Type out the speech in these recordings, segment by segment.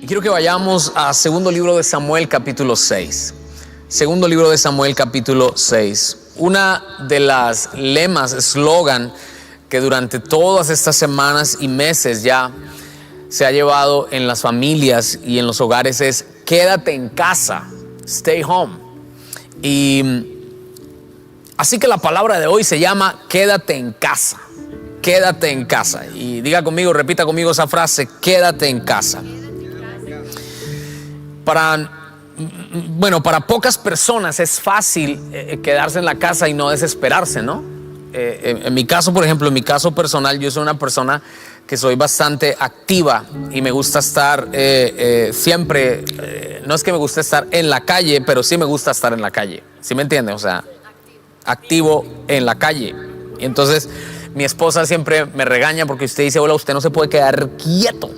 Y quiero que vayamos a segundo libro de Samuel capítulo 6. Segundo libro de Samuel capítulo 6. Una de las lemas, eslogan que durante todas estas semanas y meses ya se ha llevado en las familias y en los hogares es: quédate en casa, stay home. Y así que la palabra de hoy se llama quédate en casa. Quédate en casa. Y diga conmigo, repita conmigo esa frase: quédate en casa. Para pocas personas es fácil quedarse en la casa y no desesperarse, ¿no? En mi caso, por ejemplo, en mi caso personal, yo soy una persona que soy bastante activa y me gusta estar siempre, no es que me guste estar en la calle, pero sí me gusta estar en la calle. ¿Sí me entiende? O sea, activo en la calle. Y entonces mi esposa siempre me regaña porque usted dice: hola, usted no se puede quedar quieto.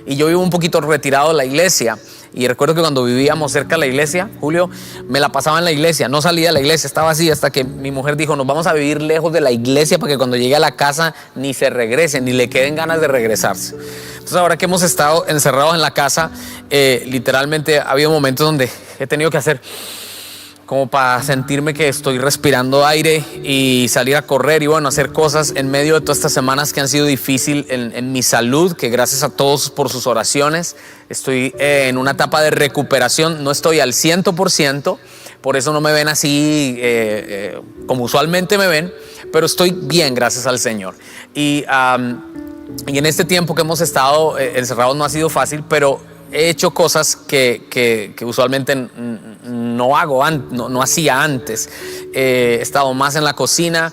Y yo vivo un poquito retirado de la iglesia. Y recuerdo que cuando vivíamos cerca de la iglesia, Julio, me la pasaba en la iglesia, no salía de la iglesia, estaba así hasta que mi mujer dijo: nos vamos a vivir lejos de la iglesia para que cuando llegue a la casa ni se regrese, ni le queden ganas de regresarse. Entonces, ahora que hemos estado encerrados en la casa, literalmente ha habido momentos donde he tenido que hacer como para sentirme que estoy respirando aire y salir a correr y hacer cosas en medio de todas estas semanas que han sido difíciles en mi salud, que gracias a todos por sus oraciones estoy en una etapa de recuperación. No estoy al 100%, por eso no me ven así como usualmente me ven, pero estoy bien, gracias al Señor. Y en este tiempo que hemos estado encerrados no ha sido fácil, pero he hecho cosas que usualmente no hago, no hacía antes. He estado más en la cocina.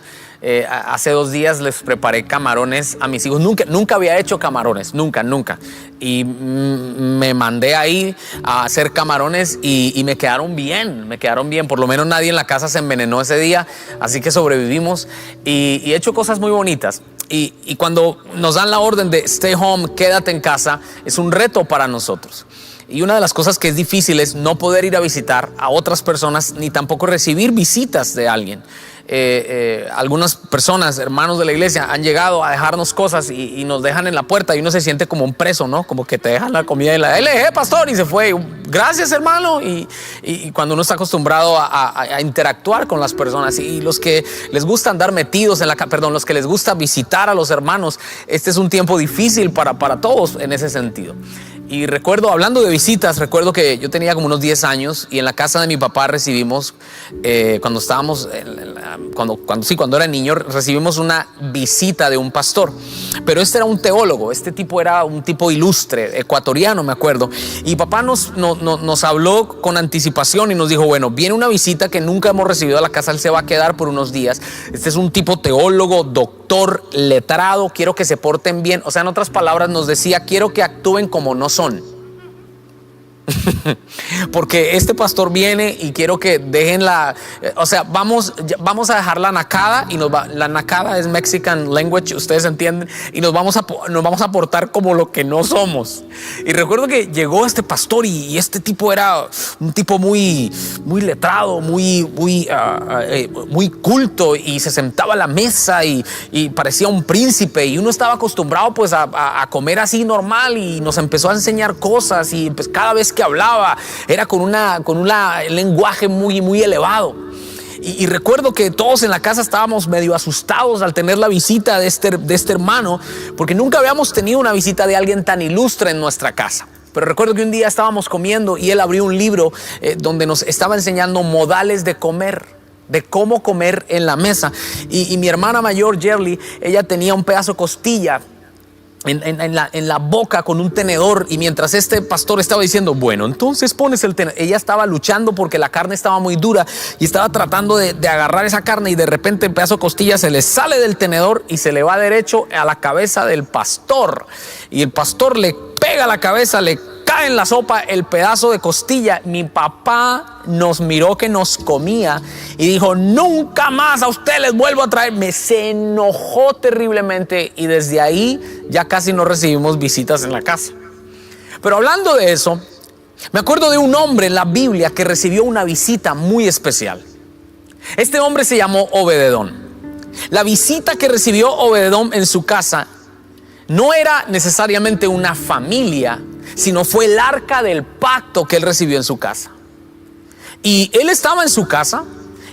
Hace 2 días les preparé camarones a mis hijos. Nunca había hecho camarones, nunca. Y me mandé ahí a hacer camarones y me quedaron bien. Por lo menos nadie en la casa se envenenó ese día, así que sobrevivimos. Y he hecho cosas muy bonitas. Y cuando nos dan la orden de stay home, quédate en casa, es un reto para nosotros. Y una de las cosas que es difícil es no poder ir a visitar a otras personas, ni tampoco recibir visitas de alguien. Algunas personas, hermanos de la iglesia, han llegado a dejarnos cosas y nos dejan en la puerta, y uno se siente como un preso, ¿no? Como que te dejan la comida y él pastor, y se fue. Gracias, hermano. Y cuando uno está acostumbrado a interactuar con las personas, y los que les gusta andar metidos los que les gusta visitar a los hermanos, este es un tiempo difícil para todos en ese sentido. Y hablando de visitas, recuerdo que yo tenía como unos 10 años y en la casa de mi papá recibimos, cuando era niño, recibimos una visita de un pastor. Pero este era un teólogo, este tipo era un tipo ilustre, ecuatoriano, me acuerdo. Y papá nos habló con anticipación y nos dijo: bueno, viene una visita que nunca hemos recibido a la casa, él se va a quedar por unos días. Este es un tipo teólogo, doctor, letrado, quiero que se porten bien. O sea, en otras palabras nos decía: quiero que actúen como no son. Porque este pastor viene y quiero que dejen vamos a dejar la nacada, y la nacada es Mexican language, ustedes entienden, y nos vamos a portar como lo que no somos. Y recuerdo que llegó este pastor y este tipo era un tipo muy, muy letrado, muy culto, y se sentaba a la mesa y parecía un príncipe, y uno estaba acostumbrado pues a comer así normal, y nos empezó a enseñar cosas, y pues cada vez que hablaba era con un lenguaje muy, muy elevado. Y recuerdo que todos en la casa estábamos medio asustados al tener la visita de este hermano, porque nunca habíamos tenido una visita de alguien tan ilustre en nuestra casa. Pero recuerdo que un día estábamos comiendo y él abrió un libro donde nos estaba enseñando modales de comer, de cómo comer en la mesa. Y mi hermana mayor, Jerly, ella tenía un pedazo de costilla en la boca con un tenedor, y mientras este pastor estaba diciendo: bueno, entonces pones el tenedor, ella estaba luchando porque la carne estaba muy dura y estaba tratando de agarrar esa carne, y de repente el pedazo de costilla se le sale del tenedor y se le va derecho a la cabeza del pastor, y el pastor le pega la cabeza, le cae en la sopa el pedazo de costilla. Mi papá nos miró que nos comía y dijo: nunca más a usted les vuelvo a traer. Se enojó terriblemente, y desde ahí ya casi no recibimos visitas en la casa. Pero hablando de eso, me acuerdo de un hombre en la Biblia que recibió una visita muy especial. Este hombre se llamó Obededón. La visita que recibió Obededón en su casa no era necesariamente una familia, sino fue el arca del pacto que él recibió en su casa. Y él estaba en su casa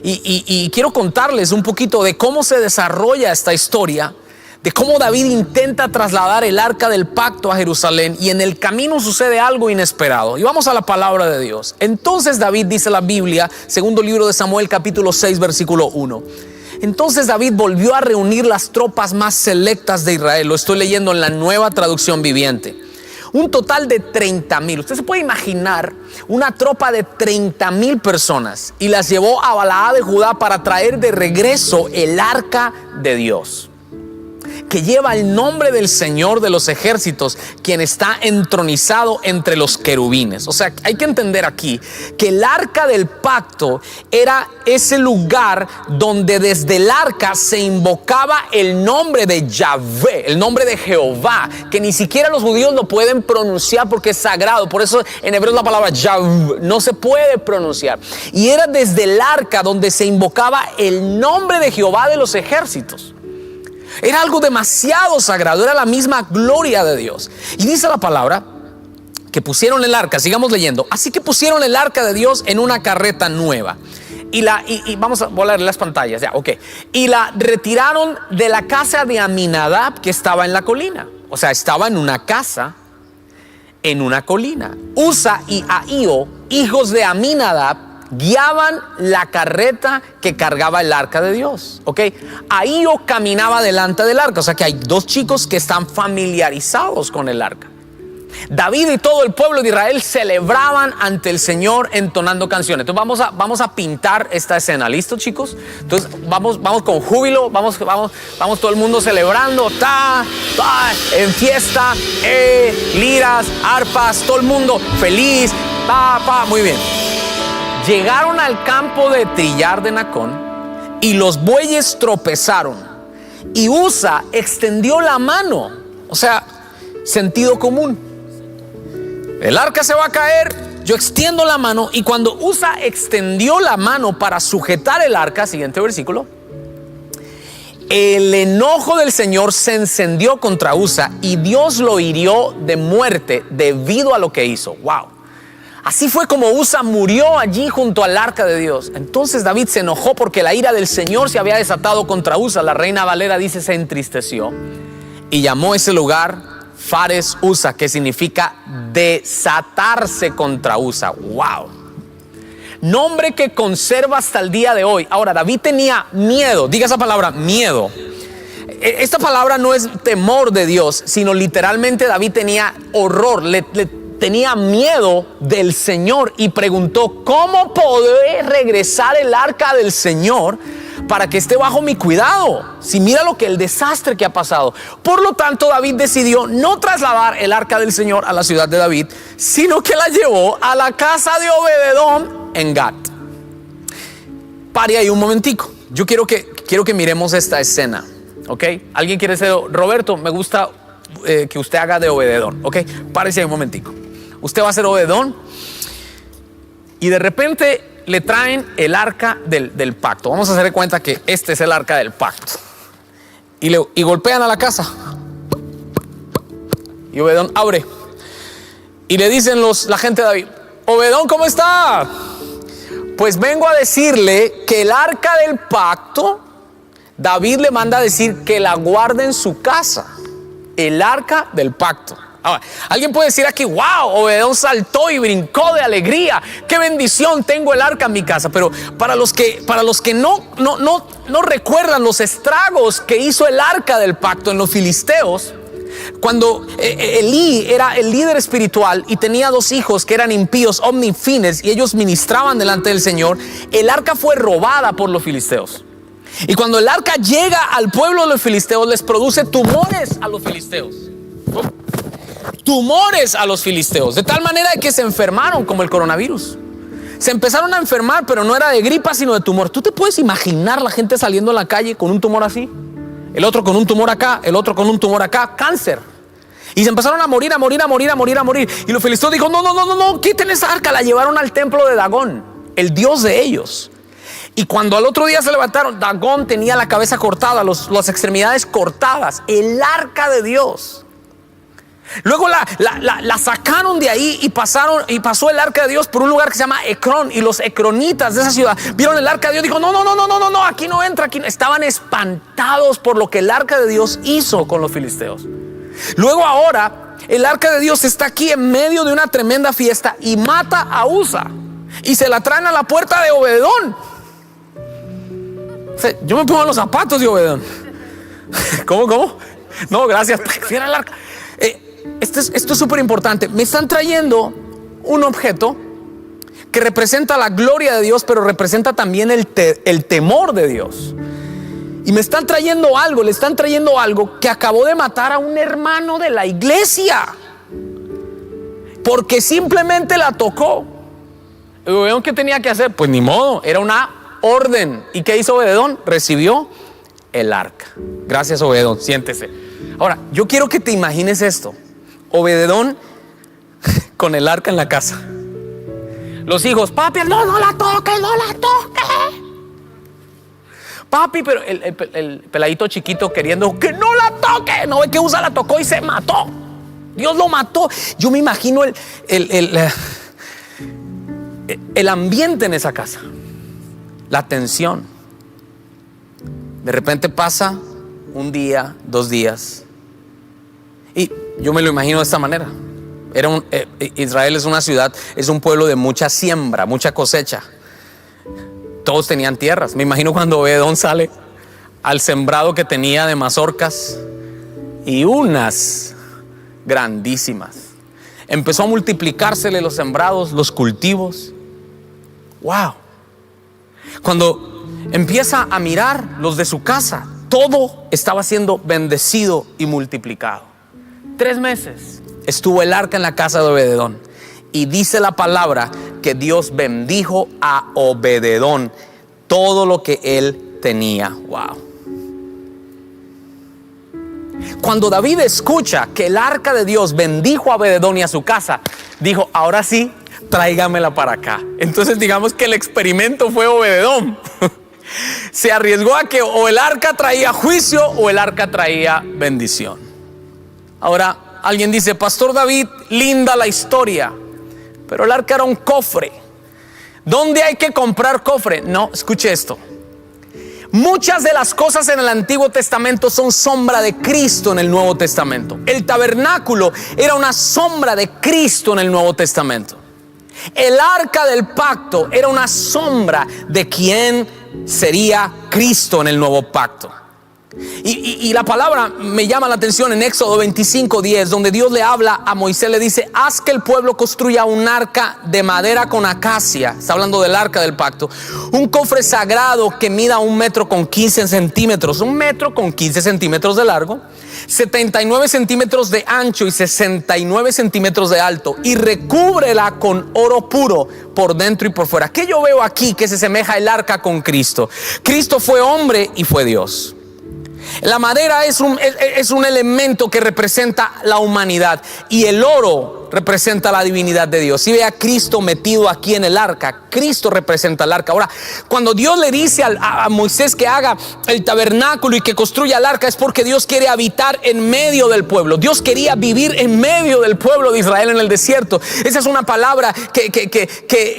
y quiero contarles un poquito de cómo se desarrolla esta historia, de cómo David intenta trasladar el arca del pacto a Jerusalén y en el camino sucede algo inesperado. Y vamos a la palabra de Dios. Entonces David, dice la Biblia, segundo libro de Samuel, capítulo 6, versículo 1. Entonces David volvió a reunir las tropas más selectas de Israel. Lo estoy leyendo en la Nueva Traducción Viviente. Un total de 30,000. Usted se puede imaginar una tropa de 30,000 personas y las llevó a Balaá de Judá para traer de regreso el arca de Dios, que lleva el nombre del Señor de los ejércitos, quien está entronizado entre los querubines. O sea, hay que entender aquí que el arca del pacto era ese lugar donde desde el arca se invocaba el nombre de Yahvé, el nombre de Jehová, que ni siquiera los judíos lo pueden pronunciar porque es sagrado. Por eso en hebreo la palabra Yahvé no se puede pronunciar. Y era desde el arca donde se invocaba el nombre de Jehová de los ejércitos. Era algo demasiado sagrado, era la misma gloria de Dios. Y dice la palabra que pusieron el arca, sigamos leyendo. Así que pusieron el arca de Dios en una carreta nueva. Y vamos a leer las pantallas, ya, ok. Y la retiraron de la casa de Aminadab, que estaba en la colina. O sea, estaba en una casa, en una colina. Usa y Ahío, hijos de Aminadab, guiaban la carreta que cargaba el arca de Dios. ¿Ok? Ahío caminaba delante del arca. O sea que hay dos chicos que están familiarizados con el arca. David y todo el pueblo de Israel celebraban ante el Señor entonando canciones. Entonces vamos a pintar esta escena. ¿Listo, chicos? Entonces vamos con júbilo, vamos todo el mundo celebrando, en fiesta, liras, arpas, todo el mundo feliz, muy bien. Llegaron al campo de trillar de Nacón y los bueyes tropezaron y Usa extendió la mano. O sea, sentido común. El arca se va a caer, yo extiendo la mano, y cuando Usa extendió la mano para sujetar el arca, siguiente versículo, el enojo del Señor se encendió contra Usa y Dios lo hirió de muerte debido a lo que hizo. Wow. Así fue como Usa murió allí junto al arca de Dios. Entonces David se enojó porque la ira del Señor se había desatado contra Usa. La Reina Valera dice: se entristeció y llamó ese lugar Fares Usa, que significa desatarse contra Usa. Wow. Nombre que conserva hasta el día de hoy. Ahora, David tenía miedo. Diga esa palabra, miedo. Esta palabra no es temor de Dios, sino literalmente David tenía horror, tenía miedo del Señor y preguntó: ¿cómo podré regresar el arca del Señor para que esté bajo mi cuidado? Si mira el desastre que ha pasado. Por lo tanto, David decidió no trasladar el arca del Señor a la ciudad de David, sino que la llevó a la casa de Obededom en Gat. Pare ahí un momentico. Yo quiero que miremos esta escena, ¿ok? ¿Alguien quiere ser? Roberto, me gusta que usted haga de Obededom, ¿ok? Párese ahí un momentico. Usted va a ser Obededom y de repente le traen el arca del pacto. Vamos a hacer de cuenta que este es el arca del pacto. Y golpean a la casa. Y Obededom abre. Y le dicen la gente de David: Obededom, ¿cómo está? Pues vengo a decirle que el arca del pacto, David le manda a decir que la guarde en su casa. El arca del pacto. Ahora, alguien puede decir aquí: wow, Obededom saltó y brincó de alegría, qué bendición, tengo el arca en mi casa. Pero para los que no recuerdan los estragos que hizo el arca del pacto en los filisteos, cuando Elí era el líder espiritual y tenía dos hijos que eran impíos, omnifines, y ellos ministraban delante del Señor, el arca fue robada por los filisteos. Y cuando el arca llega al pueblo de los filisteos, les produce tumores a los filisteos. Tumores a los filisteos, de tal manera que se enfermaron, como el coronavirus. Se empezaron a enfermar, pero no era de gripa, sino de tumor. ¿Tú te puedes imaginar la gente saliendo a la calle con un tumor así? El otro con un tumor acá, el otro con un tumor acá, cáncer. Y se empezaron a morir. Y los filisteos dijo: no, quiten esa arca. La llevaron al templo de Dagón, el dios de ellos. Y cuando al otro día se levantaron, Dagón tenía la cabeza cortada, las extremidades cortadas. El arca de Dios. Luego la sacaron de ahí y pasó el arca de Dios por un lugar que se llama Ecrón, y los ecronitas de esa ciudad vieron el arca de Dios y dijo: no, aquí no entra, aquí no. Estaban espantados por lo que el arca de Dios hizo con los filisteos. Luego ahora el arca de Dios está aquí en medio de una tremenda fiesta y mata a Usa y se la traen a la puerta de Obededón. O sea, yo me pongo los zapatos de Obededón. ¿Cómo? No, gracias. Prefiero el arca. Esto es súper importante. Me están trayendo un objeto que representa la gloria de Dios, pero representa también el temor de Dios. Y me están trayendo algo, le están trayendo algo que acabó de matar a un hermano de la iglesia, porque simplemente la tocó. ¿Y Obededón qué tenía que hacer? Pues ni modo, era una orden. ¿Y qué hizo Obededón? Recibió el arca. Gracias, Obededón, siéntese. Ahora, yo quiero que te imagines esto: Obededón con el arca en la casa. Los hijos: papi, no la toques. Papi, pero el peladito chiquito queriendo que no la toque. No ve que Usa la tocó y se mató. Dios lo mató. Yo me imagino el ambiente en esa casa, la tensión. De repente pasa un día, 2 días, y yo me lo imagino de esta manera. Israel es una ciudad, es un pueblo de mucha siembra, mucha cosecha. Todos tenían tierras. Me imagino cuando Obededón sale al sembrado que tenía de mazorcas, y unas grandísimas. Empezó a multiplicársele los sembrados, los cultivos. Wow. Cuando empieza a mirar los de su casa, todo estaba siendo bendecido y multiplicado. 3 meses estuvo el arca en la casa de Obededón, y dice la palabra que Dios bendijo a Obededón todo lo que él tenía. Wow. Cuando David escucha que el arca de Dios bendijo a Obededón y a su casa, dijo: ahora sí, tráigamela para acá. Entonces digamos que el experimento fue Obededón. Se arriesgó a que o el arca traía juicio o el arca traía bendición. Ahora alguien dice: Pastor David, linda la historia, pero el arca era un cofre. ¿Dónde hay que comprar cofre? No, escuche esto. Muchas de las cosas en el Antiguo Testamento son sombra de Cristo en el Nuevo Testamento. El tabernáculo era una sombra de Cristo en el Nuevo Testamento. El arca del pacto era una sombra de quién sería Cristo en el nuevo pacto. Y la palabra me llama la atención en Éxodo 25:10, donde Dios le habla a Moisés, le dice: haz que el pueblo construya un arca de madera con acacia. Está hablando del arca del pacto. Un cofre sagrado que mida 1 metro con 15 centímetros, 1 metro con 15 centímetros de largo, 79 centímetros de ancho y 69 centímetros de alto, y recúbrela con oro puro por dentro y por fuera. ¿Qué yo veo aquí que se asemeja el arca con Cristo? Cristo fue hombre y fue Dios. La madera es un elemento que representa la humanidad, y el oro representa la divinidad de Dios. Si ve a Cristo metido aquí en el arca, Cristo representa el arca. Ahora, cuando Dios le dice a Moisés que haga el tabernáculo y que construya el arca, es porque Dios quiere habitar en medio del pueblo. Dios quería vivir en medio del pueblo de Israel en el desierto. Esa es una palabra que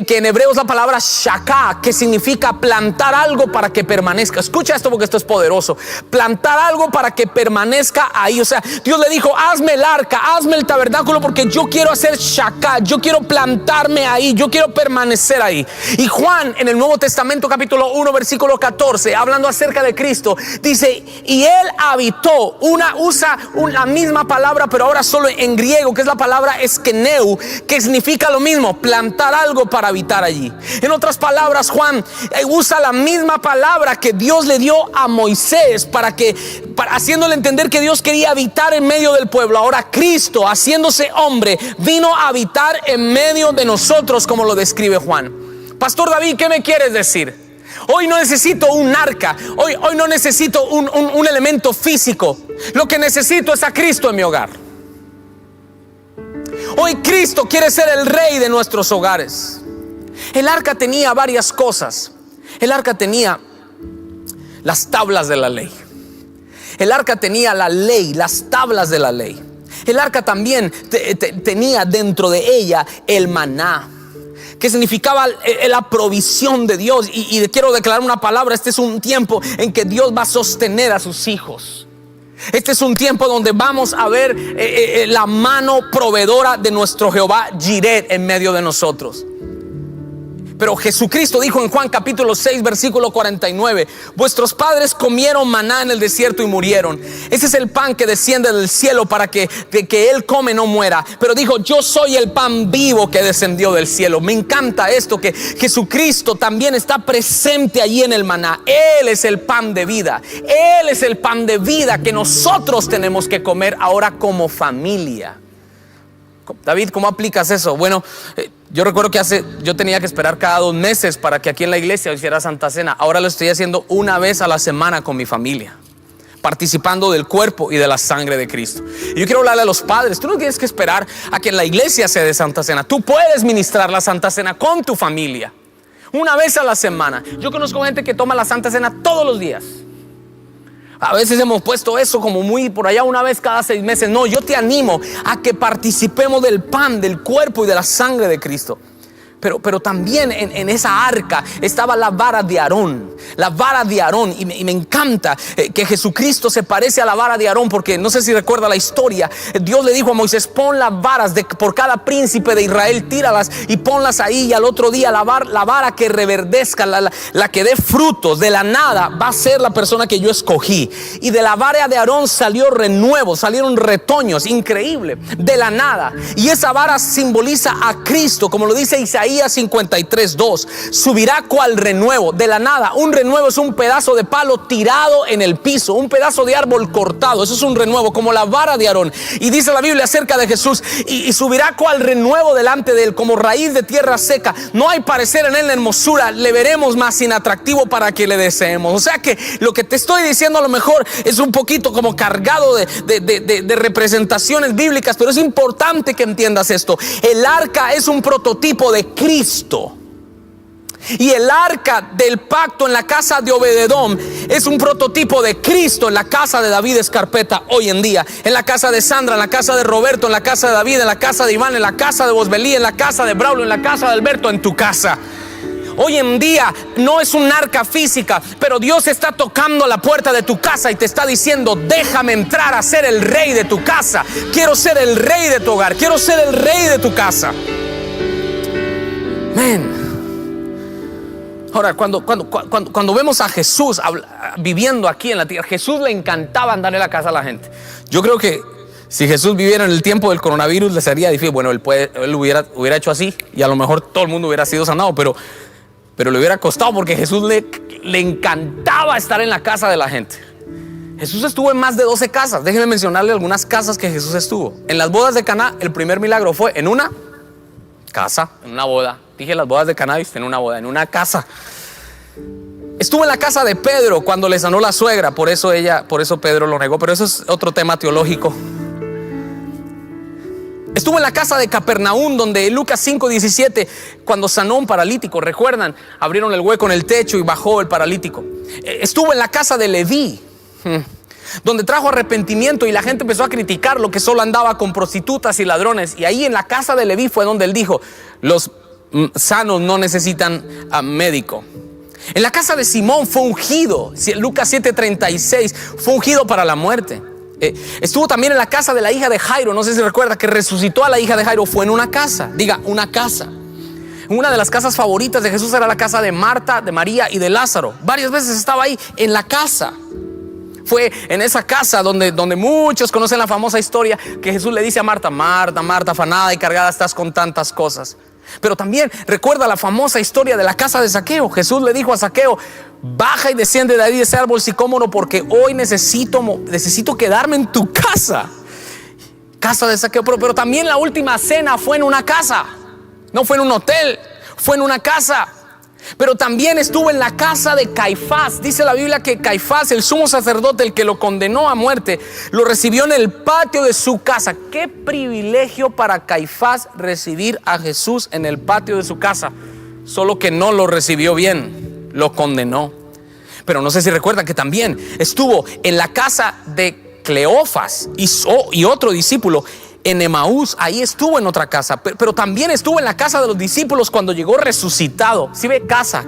en hebreo es la palabra shaka, que significa plantar algo para que permanezca. Escucha esto porque esto es poderoso. Plantar algo para que permanezca ahí. O sea, Dios le dijo: hazme el arca, hazme el tabernáculo, porque yo quiero hacer shaka, yo quiero plantarme ahí, yo quiero permanecer ahí. Y Juan en el Nuevo Testamento capítulo 1 versículo 14, hablando acerca de Cristo, dice: y él habitó. Usa la misma palabra, pero ahora solo en griego, que es la palabra eskeneu, que significa lo mismo, plantar algo para habitar allí. En otras palabras, Juan usa la misma palabra que Dios le dio a Moisés haciéndole entender que Dios quería habitar en medio del pueblo. Ahora Cristo, haciéndose hombre, vino a habitar en medio de nosotros, como lo describe Juan. Pastor David, ¿qué me quieres decir? Hoy no necesito un arca, hoy no necesito un elemento físico. Lo que necesito es a Cristo en mi hogar. Hoy Cristo quiere ser el rey de nuestros hogares. El arca tenía varias cosas. El arca tenía las tablas de la ley. El arca tenía la ley, las tablas de la ley. El arca también tenía dentro de ella el maná, que significaba la provisión de Dios. Y quiero declarar una palabra: este es un tiempo en que Dios va a sostener a sus hijos. Este es un tiempo donde vamos a ver la mano proveedora de nuestro Jehová Jireh en medio de nosotros. Pero Jesucristo dijo en Juan capítulo 6 versículo 49: vuestros padres comieron maná en el desierto y murieron. Ese es el pan que desciende del cielo para que él come no muera. Pero dijo: yo soy el pan vivo que descendió del cielo. Me encanta esto, que Jesucristo también está presente allí en el maná. Él es el pan de vida. Él es el pan de vida que nosotros tenemos que comer ahora como familia. David, ¿cómo aplicas eso? Bueno, yo recuerdo que yo tenía que esperar cada 2 meses para que aquí en la iglesia hiciera Santa Cena. Ahora lo estoy haciendo una vez a la semana con mi familia, participando del cuerpo y de la sangre de Cristo. Y yo quiero hablarle a los padres: tú no tienes que esperar a que en la iglesia se dé Santa Cena. Tú puedes ministrar la Santa Cena con tu familia, una vez a la semana. Yo conozco gente que toma la Santa Cena todos los días. A veces hemos puesto eso como muy por allá, una vez cada 6 meses. No, yo te animo a que participemos del pan, del cuerpo y de la sangre de Cristo. Pero también en esa arca estaba la vara de Aarón. La vara de Aarón. Y me encanta que Jesucristo se parece a la vara de Aarón, porque no sé si recuerda la historia. Dios le dijo a Moisés: pon las varas por cada príncipe de Israel, tíralas y ponlas ahí. Y al otro día la vara que reverdezca, la que dé frutos de la nada, va a ser la persona que yo escogí. Y de la vara de Aarón salió renuevo, salieron retoños, increíble, de la nada. Y esa vara simboliza a Cristo, como lo dice Isaías 53:2. Subirá cual renuevo, de la nada. Un renuevo es un pedazo de palo tirado en el piso, un pedazo de árbol cortado. Eso es un renuevo, como la vara de Aarón. Y dice la Biblia acerca de Jesús: y subirá cual renuevo delante de él, como raíz de tierra seca. No hay parecer en él la hermosura, le veremos más inatractivo para que le deseemos. O sea que lo que te estoy diciendo a lo mejor es un poquito como cargado de representaciones bíblicas, pero es importante que entiendas esto. El arca es un prototipo de Cristo. Y el arca del pacto en la casa de Obededom es un prototipo de Cristo en la casa de David Escarpeta hoy en día. En la casa de Sandra, en la casa de Roberto, en la casa de David, en la casa de Iván, en la casa de Bosbelí, en la casa de Braulio, en la casa de Alberto, en tu casa. Hoy en día no es un arca física, pero Dios está tocando a la puerta de tu casa y te está diciendo: déjame entrar a ser el rey de tu casa. Quiero ser el rey de tu hogar, quiero ser el rey de tu casa. Amén. Ahora, cuando vemos a Jesús viviendo aquí en la tierra, Jesús le encantaba andar en la casa a la gente. Yo creo que si Jesús viviera en el tiempo del coronavirus, le sería difícil. Bueno, él hubiera hecho así y a lo mejor todo el mundo hubiera sido sanado, pero le hubiera costado, porque Jesús le encantaba estar en la casa de la gente. Jesús estuvo en más de 12 casas. Déjenme mencionarle algunas casas que Jesús estuvo. En las bodas de Caná, el primer milagro fue en una casa, en una boda. Dije las bodas de Caná, en una boda, en una casa. Estuvo en la casa de Pedro cuando le sanó la suegra, por eso Pedro lo negó, pero eso es otro tema teológico. Estuvo en la casa de Capernaum, donde Lucas 5:17, cuando sanó un paralítico, recuerdan, abrieron el hueco en el techo y bajó el paralítico. Estuvo en la casa de Leví, donde trajo arrepentimiento y la gente empezó a criticarlo, que solo andaba con prostitutas y ladrones. Y ahí en la casa de Leví fue donde él dijo: los sanos no necesitan a médico. En la casa de Simón fue ungido. Lucas 7:36, fue ungido para la muerte. Estuvo también en la casa de la hija de Jairo. No sé si recuerda que resucitó a la hija de Jairo. Fue en una casa. Diga, una casa. Una de las casas favoritas de Jesús era la casa de Marta, de María y de Lázaro. Varias veces estaba ahí en la casa. Fue en esa casa donde muchos conocen la famosa historia que Jesús le dice a Marta: Marta, Marta, afanada y cargada estás con tantas cosas. Pero también recuerda la famosa historia de la casa de Zaqueo. Jesús le dijo a Zaqueo: baja y desciende de ahí ese árbol sicómoro, porque hoy necesito quedarme en tu casa. Casa de Zaqueo. Pero también la última cena fue en una casa. No fue en un hotel, fue en una casa. Pero también estuvo en la casa de Caifás. Dice la Biblia que Caifás, el sumo sacerdote, el que lo condenó a muerte, lo recibió en el patio de su casa. Qué privilegio para Caifás recibir a Jesús en el patio de su casa. Solo que no lo recibió bien, lo condenó. Pero no sé si recuerdan que también estuvo en la casa de Cleofas y otro discípulo en Emaús, ahí estuvo en otra casa, pero también estuvo en la casa de los discípulos cuando llegó resucitado. Si ve, casa.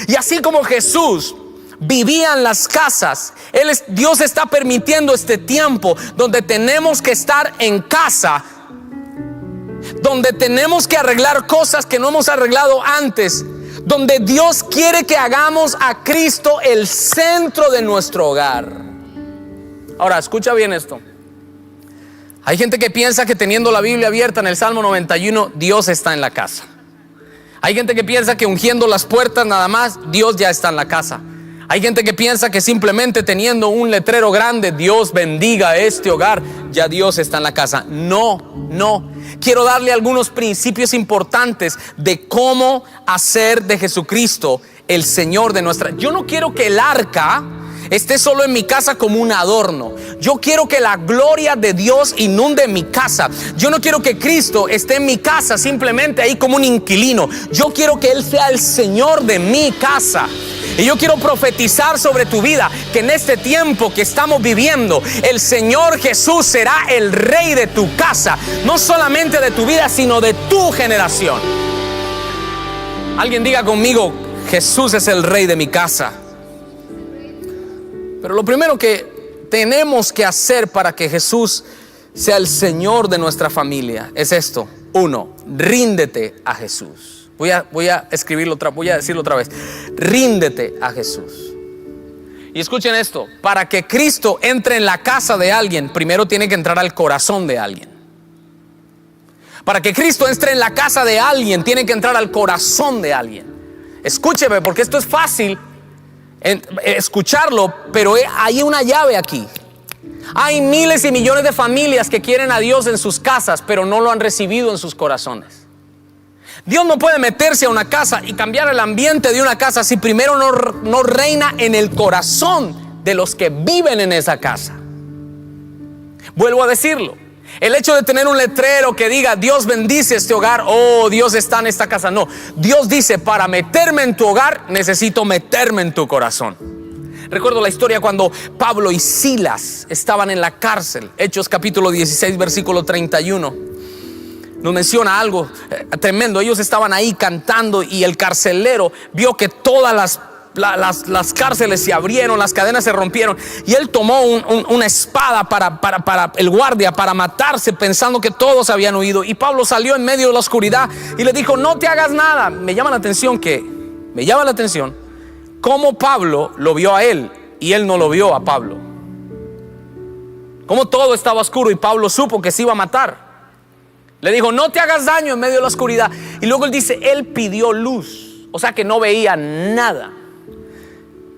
Y así como Jesús vivía en las casas, Dios está permitiendo este tiempo donde tenemos que estar en casa, donde tenemos que arreglar cosas que no hemos arreglado antes, donde Dios quiere que hagamos a Cristo el centro de nuestro hogar. Ahora, escucha bien esto. Hay gente que piensa que teniendo la Biblia abierta en el Salmo 91, Dios está en la casa. Hay gente que piensa que ungiendo las puertas nada más, Dios ya está en la casa. Hay gente que piensa que simplemente teniendo un letrero grande, Dios bendiga este hogar, ya Dios está en la casa. No. Quiero darle algunos principios importantes de cómo hacer de Jesucristo el Señor de nuestra. Yo no quiero que el arca esté solo en mi casa como un adorno. Yo quiero que la gloria de Dios inunde mi casa. Yo no quiero que Cristo esté en mi casa simplemente ahí como un inquilino. Yo quiero que Él sea el Señor de mi casa. Y yo quiero profetizar sobre tu vida que en este tiempo que estamos viviendo, el Señor Jesús será el Rey de tu casa. No solamente de tu vida, sino de tu generación. Alguien diga conmigo: Jesús es el Rey de mi casa. Pero lo primero que tenemos que hacer para que Jesús sea el Señor de nuestra familia es esto. 1. Ríndete a Jesús. Voy a decirlo otra vez. Ríndete a Jesús. Y escuchen esto: para que Cristo entre en la casa de alguien, primero tiene que entrar al corazón de alguien. Para que Cristo entre en la casa de alguien, tiene que entrar al corazón de alguien. Escúcheme, porque esto es fácil escucharlo, pero hay una llave aquí. Hay miles y millones de familias que quieren a Dios en sus casas, pero no lo han recibido en sus corazones. Dios no puede meterse a una casa y cambiar el ambiente de una casa si primero no reina en el corazón de los que viven en esa casa. Vuelvo a decirlo: el hecho de tener un letrero que diga Dios bendice este hogar, oh, Dios está en esta casa, no. Dios dice: para meterme en tu hogar necesito meterme en tu corazón. Recuerdo la historia cuando Pablo y Silas estaban en la cárcel. Hechos capítulo 16 versículo 31 nos menciona algo tremendo. Ellos estaban ahí cantando y el carcelero vio que todas las cárceles se abrieron, las cadenas se rompieron, y él tomó una espada para el guardia, para matarse, pensando que todos habían huido. Y Pablo salió en medio de la oscuridad y le dijo: no te hagas nada. Me llama la atención cómo Pablo lo vio a él y él no lo vio a Pablo. Cómo todo estaba oscuro y Pablo supo que se iba a matar. Le dijo: no te hagas daño en medio de la oscuridad. Y luego él dice: él pidió luz, o sea que no veía nada.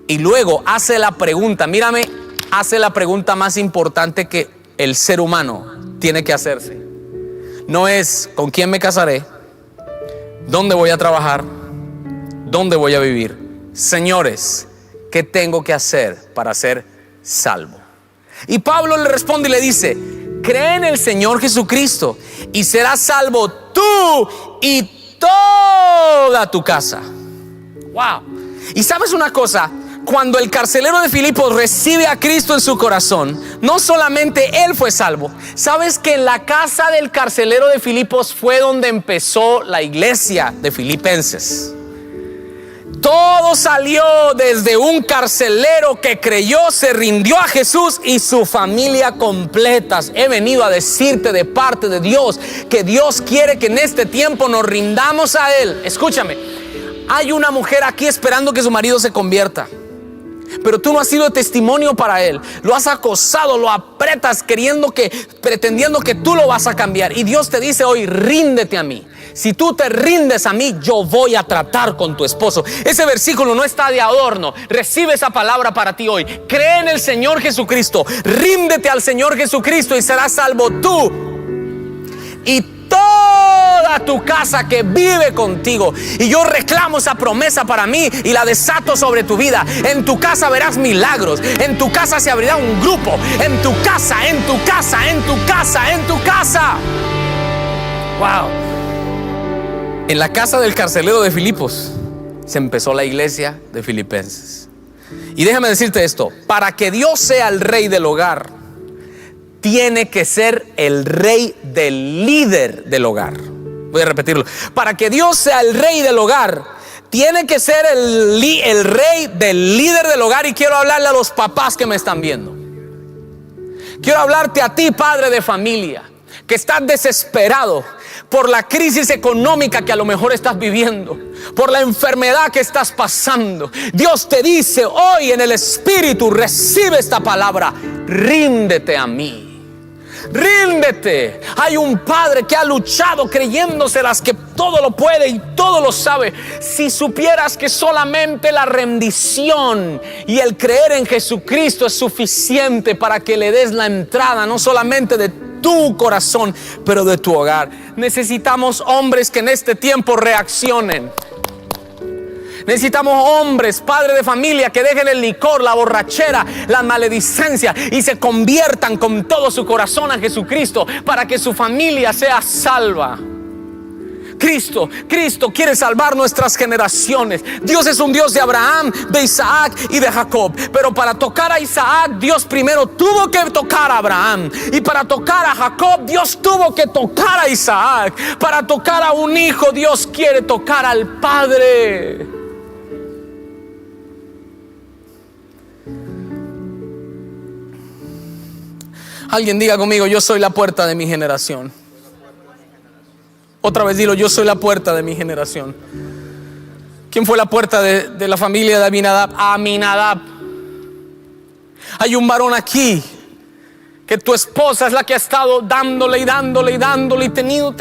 Y luego hace la pregunta, mírame, hace la pregunta más importante que el ser humano tiene que hacerse. No es ¿con quién me casaré? ¿Dónde voy a trabajar? ¿Dónde voy a vivir? Señores, ¿qué tengo que hacer para ser salvo? Y Pablo le responde y le dice: cree en el Señor Jesucristo y serás salvo tú y toda tu casa. Wow. Y sabes una cosa, cuando el carcelero de Filipos recibe a Cristo en su corazón, no solamente él fue salvo. ¿Sabes que en la casa del carcelero de Filipos fue donde empezó la iglesia de Filipenses? Todo salió desde un carcelero que creyó, se rindió a Jesús y su familia completa. He venido a decirte de parte de Dios que Dios quiere que en este tiempo nos rindamos a Él. Escúchame, hay una mujer aquí esperando que su marido se convierta, pero tú no has sido testimonio para él. Lo has acosado, lo apretas pretendiendo que tú lo vas a cambiar. Y Dios te dice hoy: ríndete a mí. Si tú te rindes a mí, yo voy a tratar con tu esposo. Ese versículo no está de adorno. Recibe esa palabra para ti hoy. Cree en el Señor Jesucristo. Ríndete al Señor Jesucristo y serás salvo tú y toda tu casa que vive contigo. Y yo reclamo esa promesa para mí y la desato sobre tu vida. En tu casa verás milagros. En tu casa se abrirá un grupo. En tu casa, en tu casa, en tu casa, en tu casa. Wow. En la casa del carcelero de Filipos se empezó la iglesia de Filipenses. Y déjame decirte esto, para que Dios sea el rey del hogar, tiene que ser el rey del líder del hogar. Voy a repetirlo. Para que Dios sea el rey del hogar, tiene que ser el rey del líder del hogar. Y quiero hablarle a los papás que me están viendo. Quiero hablarte a ti, padre de familia, que estás desesperado por la crisis económica que a lo mejor estás viviendo, por la enfermedad que estás pasando. Dios te dice hoy en el Espíritu, recibe esta palabra: ríndete a mí. Ríndete. Hay un padre que ha luchado creyéndoselas que todo lo puede y todo lo sabe. Si supieras que solamente la rendición y el creer en Jesucristo es suficiente para que le des la entrada, no solamente de tu corazón, pero de tu hogar. Necesitamos hombres que en este tiempo reaccionen. Necesitamos hombres, padres de familia, que dejen el licor, la borrachera, la maledicencia y se conviertan con todo su corazón a Jesucristo para que su familia sea salva. Cristo quiere salvar nuestras generaciones. Dios es un Dios de Abraham, de Isaac y de Jacob. Pero para tocar a Isaac, Dios primero tuvo que tocar a Abraham. Y para tocar a Jacob, Dios tuvo que tocar a Isaac. Para tocar a un hijo, Dios quiere tocar al Padre. Alguien diga conmigo: yo soy la puerta de mi generación. Otra vez dilo: yo soy la puerta de mi generación. ¿Quién fue la puerta de la familia de Aminadab? Aminadab. Hay un varón aquí que tu esposa es la que ha estado dándole y tenido.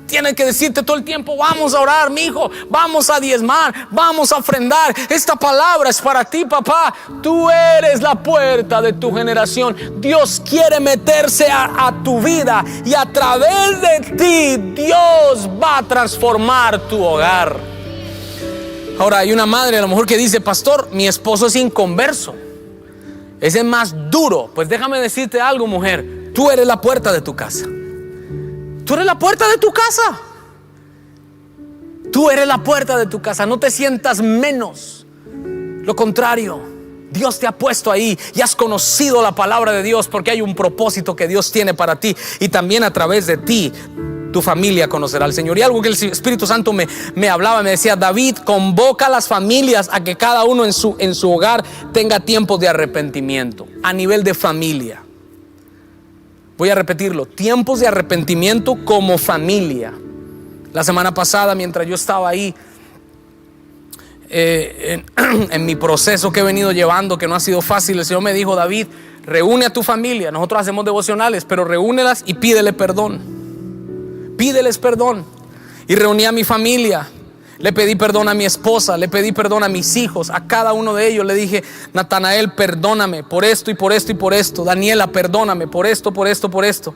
Tiene que decirte todo el tiempo: vamos a orar, mi hijo, vamos a diezmar, vamos a ofrendar. Esta palabra es para ti, papá. Tú eres la puerta de tu generación. Dios quiere meterse a tu vida y a través de ti Dios va a transformar tu hogar. Ahora, hay una madre a lo mejor que dice: pastor, mi esposo es inconverso, ese es más duro. Pues déjame decirte algo, mujer: tú eres la puerta de tu casa. Tú eres la puerta de tu casa. Tú eres la puerta de tu casa. No te sientas menos. Lo contrario, Dios te ha puesto ahí y has conocido la palabra de Dios porque hay un propósito que Dios tiene para ti. Y también a través de ti, tu familia conocerá al Señor. Y algo que el Espíritu Santo me hablaba, me decía: David, convoca a las familias a que cada uno en su hogar tenga tiempos de arrepentimiento a nivel de familia. Voy a repetirlo: tiempos de arrepentimiento como familia. La semana pasada, mientras yo estaba ahí en mi proceso que he venido llevando, que no ha sido fácil, el Señor me dijo: David, reúne a tu familia. Nosotros hacemos devocionales, pero reúnelas y pídele perdón. Pídeles perdón. Y reuní a mi familia. Le pedí perdón a mi esposa, le pedí perdón a mis hijos, a cada uno de ellos. Le dije: Natanael, perdóname por esto y por esto y por esto. Daniela, perdóname por esto, por esto, por esto.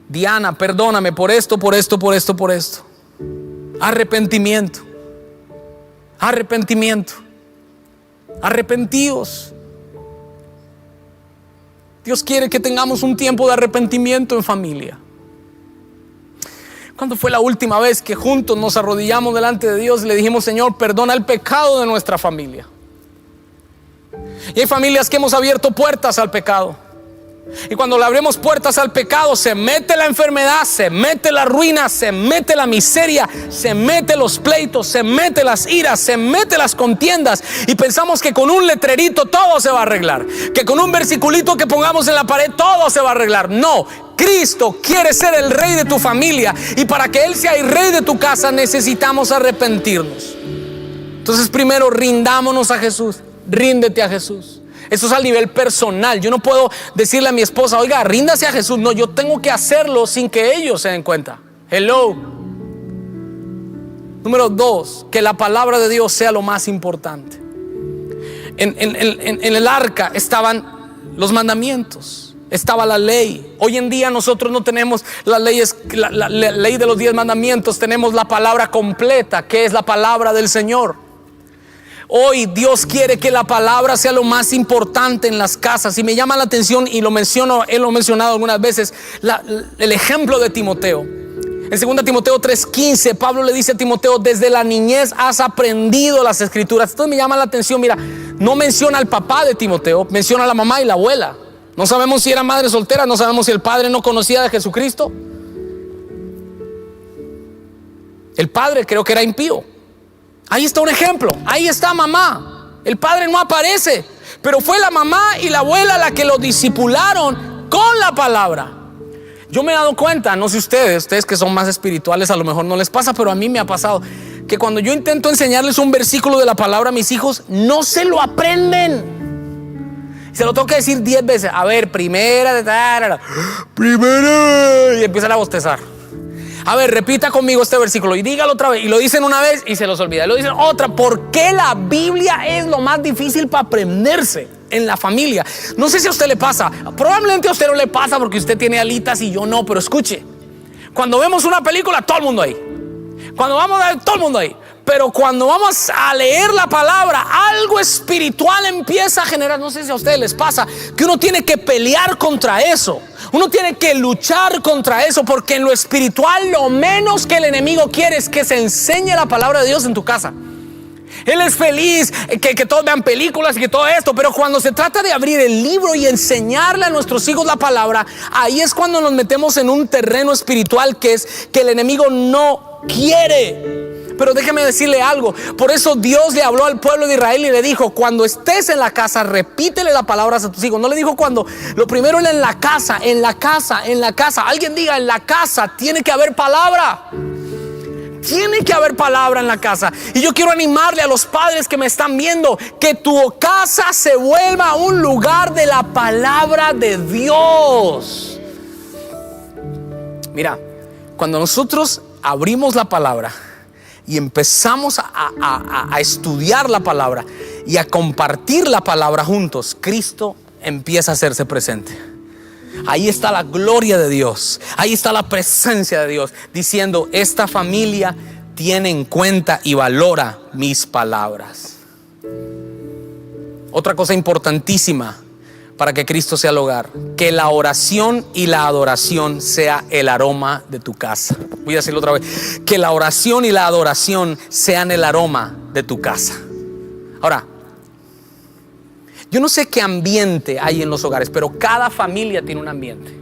Diana, perdóname por esto, por esto, por esto, por esto. Arrepentimiento. Arrepentimiento. Arrepentíos. Dios quiere que tengamos un tiempo de arrepentimiento en familia. ¿Cuándo fue la última vez que juntos nos arrodillamos delante de Dios y le dijimos: Señor, perdona el pecado de nuestra familia? Y hay familias que hemos abierto puertas al pecado. Y cuando le abrimos puertas al pecado, se mete la enfermedad, se mete la ruina, se mete la miseria, se mete los pleitos, se mete las iras, se mete las contiendas. Y pensamos que con un letrerito todo se va a arreglar, que con un versiculito que pongamos en la pared todo se va a arreglar. No, Cristo quiere ser el rey de tu familia, y para que Él sea el rey de tu casa necesitamos arrepentirnos. Entonces primero rindámonos a Jesús. Ríndete a Jesús. Eso es a nivel personal. Yo no puedo decirle a mi esposa: oiga, ríndase a Jesús. No, yo tengo que hacerlo sin que ellos se den cuenta. Hello. Número 2, que la palabra de Dios sea lo más importante. En el arca estaban los mandamientos, estaba la ley. Hoy en día nosotros no tenemos las leyes, la ley de los 10 mandamientos. Tenemos la palabra completa, que es la palabra del Señor. Hoy Dios quiere que la palabra sea lo más importante en las casas. Y me llama la atención, y lo menciono, lo he mencionado algunas veces, el ejemplo de Timoteo. En 2 Timoteo 3:15, Pablo le dice a Timoteo: desde la niñez has aprendido las escrituras. Esto me llama la atención. Mira, no menciona al papá de Timoteo, menciona a la mamá y la abuela. No sabemos si era madre soltera, no sabemos si el padre no conocía de Jesucristo. El padre creo que era impío. Ahí está un ejemplo, ahí está mamá. El padre no aparece, pero fue la mamá y la abuela la que lo discipularon con la palabra. Yo me he dado cuenta, no sé ustedes que son más espirituales, a lo mejor no les pasa, pero a mí me ha pasado que cuando yo intento enseñarles un versículo de la palabra a mis hijos, no se lo aprenden. Se lo tengo que decir 10 veces. A ver, primera, y empiezan a bostezar. A ver, repita conmigo este versículo y dígalo otra vez. Y lo dicen una vez y se los olvida. Y lo dicen otra. ¿Por qué la Biblia es lo más difícil para aprenderse en la familia? No sé si a usted le pasa. Probablemente a usted no le pasa porque usted tiene alitas y yo no. Pero escuche, cuando vemos una película, todo el mundo ahí. Cuando vamos a ver, todo el mundo ahí. Pero cuando vamos a leer la palabra, algo espiritual empieza a generar. No sé si a ustedes les pasa que uno tiene que pelear contra eso. Uno tiene que luchar contra eso, porque en lo espiritual lo menos que el enemigo quiere es que se enseñe la palabra de Dios en tu casa. Él es feliz que todos vean películas y que todo esto, pero cuando se trata de abrir el libro y enseñarle a nuestros hijos la palabra, ahí es cuando nos metemos en un terreno espiritual que el enemigo no quiere. Pero déjeme decirle algo. Por eso Dios le habló al pueblo de Israel y le dijo: cuando estés en la casa, repítele las palabras a tus hijos. No le dijo cuando. Lo primero era en la casa, en la casa, en la casa. Alguien diga: en la casa tiene que haber palabra. Tiene que haber palabra en la casa. Y yo quiero animarle a los padres que me están viendo, que tu casa se vuelva un lugar de la palabra de Dios. Mira, cuando nosotros abrimos la palabra y empezamos a estudiar la palabra y a compartir la palabra juntos, Cristo empieza a hacerse presente. Ahí está la gloria de Dios, ahí está la presencia de Dios, diciendo: esta familia tiene en cuenta y valora mis palabras. Otra cosa importantísima para que Cristo sea el hogar: que la oración y la adoración sea el aroma de tu casa. Voy a decirlo otra vez: que la oración y la adoración sean el aroma de tu casa. Ahora, yo no sé qué ambiente hay en los hogares, pero cada familia tiene un ambiente.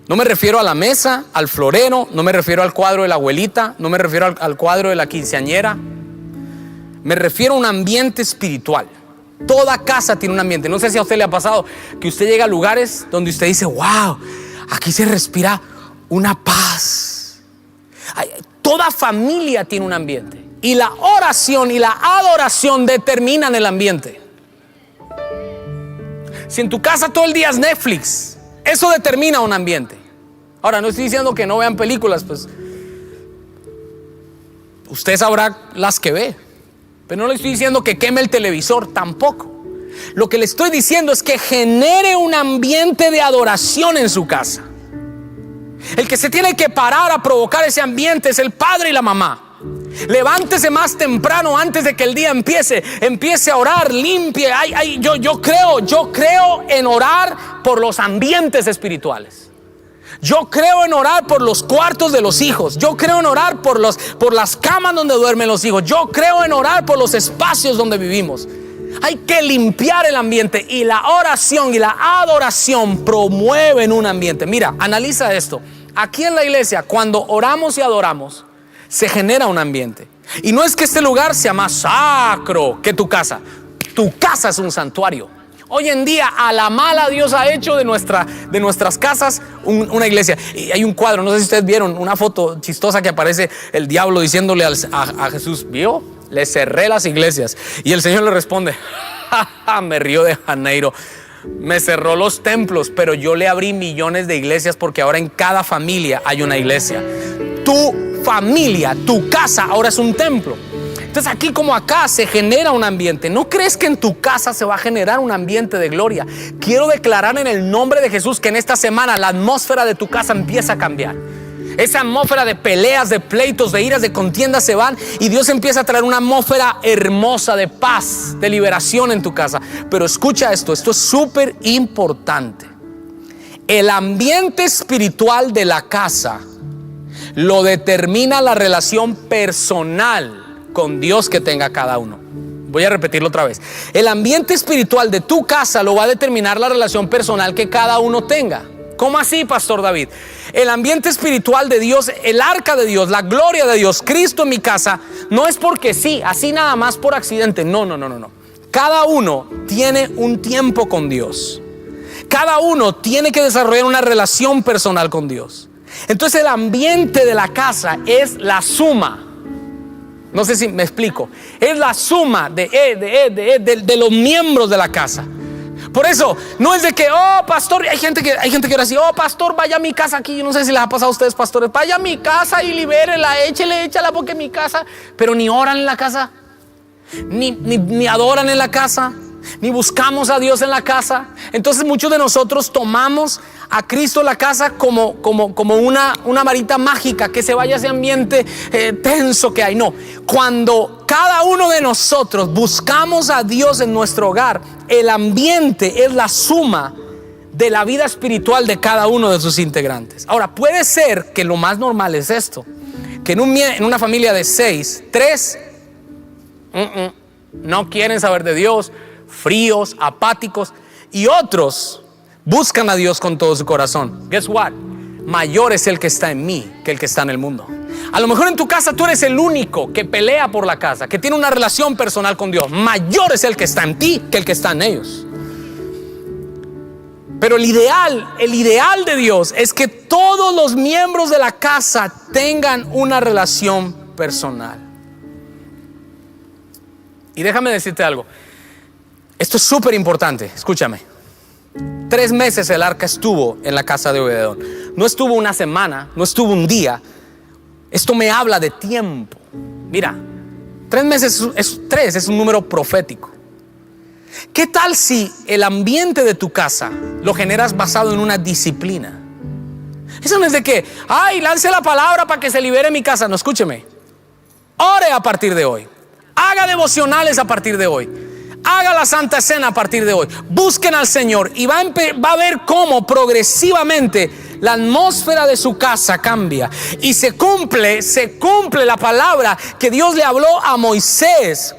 No me refiero a la mesa, al florero, no me refiero al cuadro de la abuelita, no me refiero al cuadro de la quinceañera. Me refiero a un ambiente espiritual. Toda casa tiene un ambiente. No sé si a usted le ha pasado que usted llega a lugares donde usted dice: wow, aquí se respira una paz. Toda familia tiene un ambiente. Y la oración y la adoración determinan el ambiente. Si en tu casa todo el día es Netflix, eso determina un ambiente. Ahora, no estoy diciendo que no vean películas, pues usted sabrá las que ve. Pero no le estoy diciendo que queme el televisor, tampoco. Lo que le estoy diciendo es que genere un ambiente de adoración en su casa. El que se tiene que parar a provocar ese ambiente es el padre y la mamá. Levántese más temprano antes de que el día empiece a orar, limpie. Yo creo en orar por los ambientes espirituales. Yo creo en orar por los cuartos de los hijos. Yo creo en orar por las camas donde duermen los hijos. Yo creo en orar por los espacios donde vivimos. Hay que limpiar el ambiente, y la oración y la adoración promueven un ambiente. Mira, analiza esto. Aquí en la iglesia, cuando oramos y adoramos, se genera un ambiente. Y no es que este lugar sea más sacro que tu casa. Tu casa es un santuario. Hoy en día, a la mala, Dios ha hecho de nuestras casas una iglesia. Y hay un cuadro, no sé si ustedes vieron, una foto chistosa que aparece el diablo diciéndole a Jesús: ¿vio? Le cerré las iglesias. Y el Señor le responde: me Río de Janeiro, me cerró los templos, pero yo le abrí millones de iglesias, porque ahora en cada familia hay una iglesia. Tu familia, tu casa ahora es un templo. Entonces, aquí como acá se genera un ambiente. ¿No crees que en tu casa se va a generar un ambiente de gloria? Quiero declarar en el nombre de Jesús que en esta semana la atmósfera de tu casa empieza a cambiar. Esa atmósfera de peleas, de pleitos, de iras, de contiendas se van, y Dios empieza a traer una atmósfera hermosa de paz, de liberación en tu casa. Pero escucha esto es súper importante. El ambiente espiritual de la casa lo determina la relación personal con Dios que tenga cada uno. Voy a repetirlo otra vez. El ambiente espiritual de tu casa lo va a determinar la relación personal que cada uno tenga. ¿Cómo así, Pastor David? El ambiente espiritual de Dios, el arca de Dios, la gloria de Dios, Cristo en mi casa, no es porque sí, así nada más por accidente. No. Cada uno tiene un tiempo con Dios. Cada uno tiene que desarrollar una relación personal con Dios. Entonces el ambiente de la casa es la suma. No sé si me explico. Es la suma de los miembros de la casa. Por eso, no es de que, oh, pastor, hay gente que ora así, oh, pastor, vaya a mi casa aquí. Yo no sé si les ha pasado a ustedes, pastores, vaya a mi casa y libérela, échala porque es mi casa. Pero ni oran en la casa, ni adoran en la casa, ni buscamos a Dios en la casa. Entonces muchos de nosotros tomamos a Cristo en la casa como una varita mágica que se vaya a ese ambiente tenso que hay. No, cuando cada uno de nosotros buscamos a Dios en nuestro hogar, el ambiente es la suma de la vida espiritual de cada uno de sus integrantes. Ahora, puede ser que lo más normal es esto, que en una familia de 6, 3 no quieren saber de Dios, fríos, apáticos, y otros buscan a Dios con todo su corazón. Guess what? Mayor es el que está en mí que el que está en el mundo. A lo mejor en tu casa tú eres el único que pelea por la casa, que tiene una relación personal con Dios. Mayor es el que está en ti que el que está en ellos. Pero el ideal de Dios es que todos los miembros de la casa tengan una relación personal. Y déjame decirte algo. Esto es súper importante, escúchame. 3 meses el arca estuvo en la casa de Obededón. No estuvo una semana, no estuvo un día. Esto me habla de tiempo. Mira, 3 meses es un número profético. ¿Qué tal si el ambiente de tu casa lo generas basado en una disciplina? Eso no es de que, lance la palabra para que se libere mi casa. No, escúcheme. Ore a partir de hoy. Haga devocionales a partir de hoy. Haga la Santa Cena a partir de hoy. Busquen al Señor y va a ver cómo progresivamente la atmósfera de su casa cambia. Y se cumple la palabra que Dios le habló a Moisés.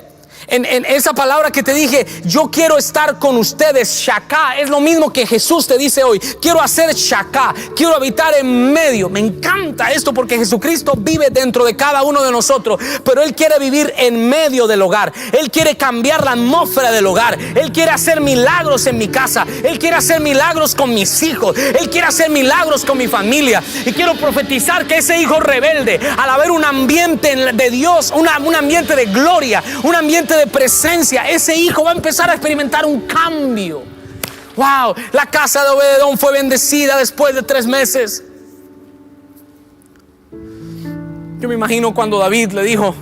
En esa palabra que te dije, yo quiero estar con ustedes, Shaká, es lo mismo que Jesús te dice hoy. Quiero hacer Shaká, quiero habitar en medio. Me encanta esto porque Jesucristo vive dentro de cada uno de nosotros, pero Él quiere vivir en medio del hogar. Él quiere cambiar la atmósfera del hogar. Él quiere hacer milagros en mi casa. Él quiere hacer milagros con mis hijos. Él quiere hacer milagros con mi familia. Y quiero profetizar que ese hijo rebelde, al haber un ambiente de Dios, un ambiente de gloria, un ambiente de presencia, ese hijo va a empezar a experimentar un cambio. Wow, la casa de Obededón fue bendecida después de 3 meses. Yo me imagino cuando David le dijo,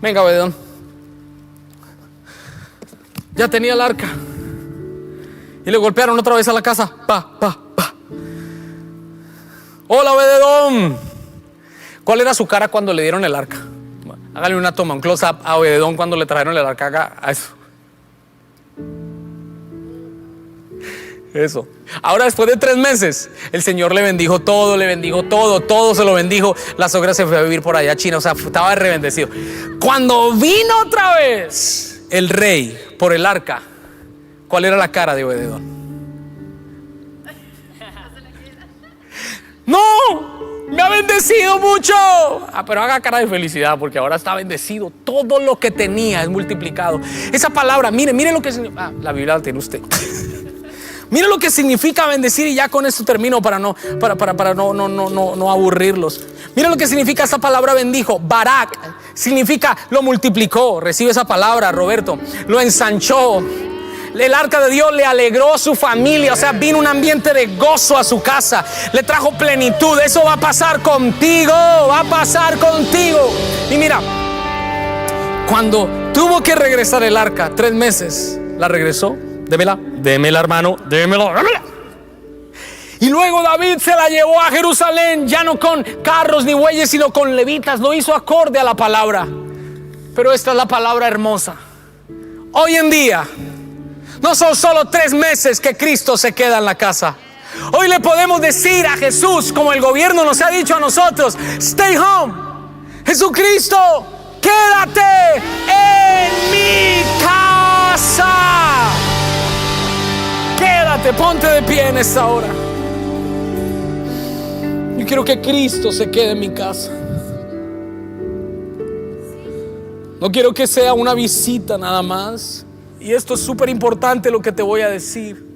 venga Obededón, ya tenía el arca y le golpearon otra vez a la casa. Pa. Hola Obededón. ¿Cuál era su cara cuando le dieron el arca? Hágale una toma, un close-up a Obededón cuando le trajeron el arca. Haga eso. Eso. Ahora, después de 3 meses, el Señor le bendijo todo, todo se lo bendijo. La suegra se fue a vivir por allá a China, o sea, estaba rebendecido. Cuando vino otra vez el rey por el arca, ¿cuál era la cara de Obededón? ¡No! ¡Me ha bendecido mucho! Pero haga cara de felicidad porque ahora está bendecido. Todo lo que tenía es multiplicado. Esa palabra, mire lo que significa. La Biblia la tiene usted. Mire lo que significa bendecir, y ya con esto termino para no aburrirlos. Mire lo que significa esa palabra bendijo. Barak significa lo multiplicó. Recibe esa palabra, Roberto. Lo ensanchó. El arca de Dios le alegró a su familia, o sea, vino un ambiente de gozo a su casa, le trajo plenitud. Eso va a pasar contigo, Y mira, cuando tuvo que regresar el arca, 3 meses, la regresó. Démela, hermano, démela. Y luego David se la llevó a Jerusalén, ya no con carros ni bueyes, sino con levitas. Lo hizo acorde a la palabra. Pero esta es la palabra hermosa. Hoy en día no son solo 3 meses que Cristo se queda en la casa. Hoy le podemos decir a Jesús, como el gobierno nos ha dicho a nosotros: stay home. Jesucristo, quédate en mi casa. Quédate, ponte de pie en esta hora. Yo quiero que Cristo se quede en mi casa. No quiero que sea una visita nada más. Y esto es súper importante lo que te voy a decir.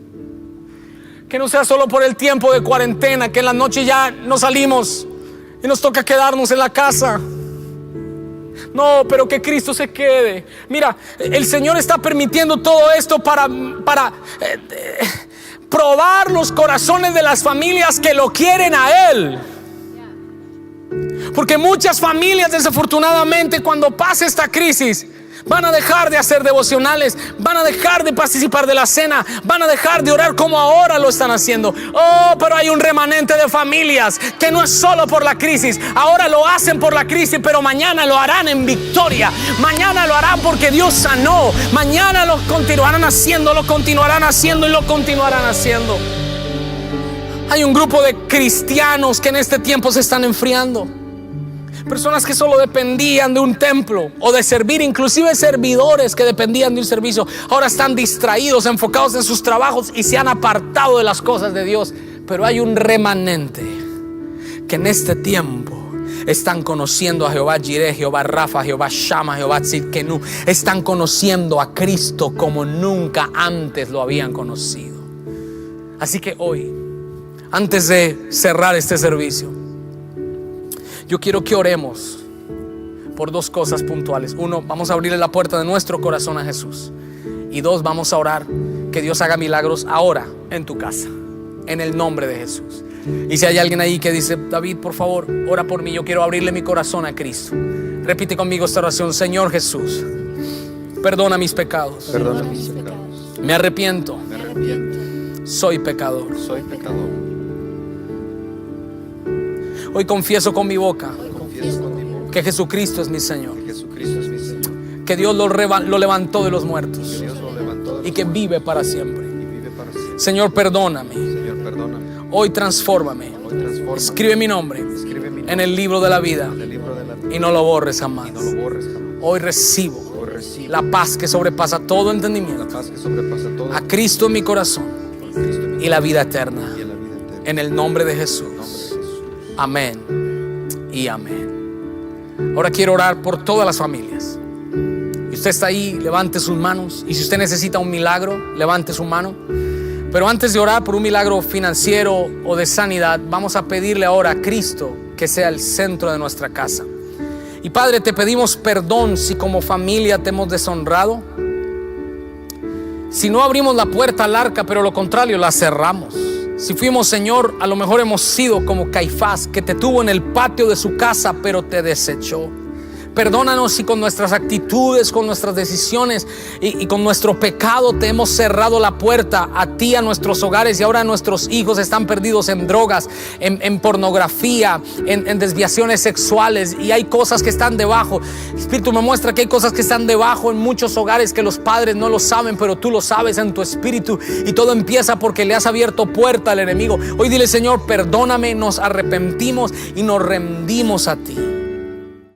Que no sea solo por el tiempo de cuarentena, que en la noche ya no salimos y nos toca quedarnos en la casa. No, pero que Cristo se quede. Mira, el Señor está permitiendo todo esto para probar los corazones de las familias que lo quieren a Él. Porque muchas familias, desafortunadamente, cuando pase esta crisis, van a dejar de hacer devocionales, van a dejar de participar de la cena, van a dejar de orar como ahora lo están haciendo. Oh, pero hay un remanente de familias que no es solo por la crisis. Ahora lo hacen por la crisis, pero mañana lo harán en victoria. Mañana lo harán porque Dios sanó. Mañana lo continuarán haciendo, lo continuarán haciendo y lo continuarán haciendo. Hay un grupo de cristianos que en este tiempo se están enfriando. Personas que solo dependían de un templo o de servir, inclusive servidores que dependían de un servicio, ahora están distraídos, enfocados en sus trabajos y se han apartado de las cosas de Dios. Pero hay un remanente que en este tiempo están conociendo a Jehová Jireh, Jehová Rafa, Jehová Shama, Jehová Tzidkenu. Están conociendo a Cristo como nunca antes lo habían conocido. Así que hoy, antes de cerrar este servicio, yo quiero que oremos por dos cosas puntuales. Uno, vamos a abrirle la puerta de nuestro corazón a Jesús. Y dos, vamos a orar que Dios haga milagros ahora en tu casa, en el nombre de Jesús. Y si hay alguien ahí que dice: David, por favor, ora por mí, yo quiero abrirle mi corazón a Cristo. Repite conmigo esta oración: Señor Jesús, perdona mis pecados. Perdona mis pecados. Me arrepiento. Me arrepiento. Soy pecador. Soy pecador. Hoy confieso con mi boca Confieso con mi boca que Jesucristo es mi Señor, que Jesucristo es mi Señor, que Dios lo levantó de los muertos que Dios lo levantó de y que los vive para siempre. muertos y vive para siempre. Señor, perdóname. Señor, perdóname. Hoy transfórmame. Hoy transforma. Escribe mi nombre Escribe mi nombre en el libro de la vida en el libro de la vida y no lo borres jamás. y no lo borres jamás. Hoy recibo Hoy recibo la paz que sobrepasa todo la entendimiento, paz que sobrepasa todo. a Cristo en mi corazón Por Cristo en mi y la vida eterna. y en la vida eterna. En el nombre de Jesús. En el nombre de Jesús. Amén y amén. Ahora quiero orar por todas las familias. Y usted está ahí, levante sus manos. Y si usted necesita un milagro, levante su mano. Pero antes de orar por un milagro financiero o de sanidad, vamos a pedirle ahora a Cristo que sea el centro de nuestra casa. Y Padre, te pedimos perdón si como familia te hemos deshonrado, si no abrimos la puerta al arca, pero lo contrario, la cerramos. Si fuimos, Señor, a lo mejor hemos sido como Caifás, que te tuvo en el patio de su casa, pero te desechó. Perdónanos si con nuestras actitudes, con nuestras decisiones y con nuestro pecado te hemos cerrado la puerta a ti, a nuestros hogares, y ahora nuestros hijos están perdidos en drogas, en pornografía, en desviaciones sexuales, y hay cosas que están debajo. Espíritu me muestra que hay cosas que están debajo en muchos hogares que los padres no lo saben, pero tú lo sabes en tu espíritu, y todo empieza porque le has abierto puerta al enemigo. Hoy dile: Señor, perdóname, nos arrepentimos y nos rendimos a ti.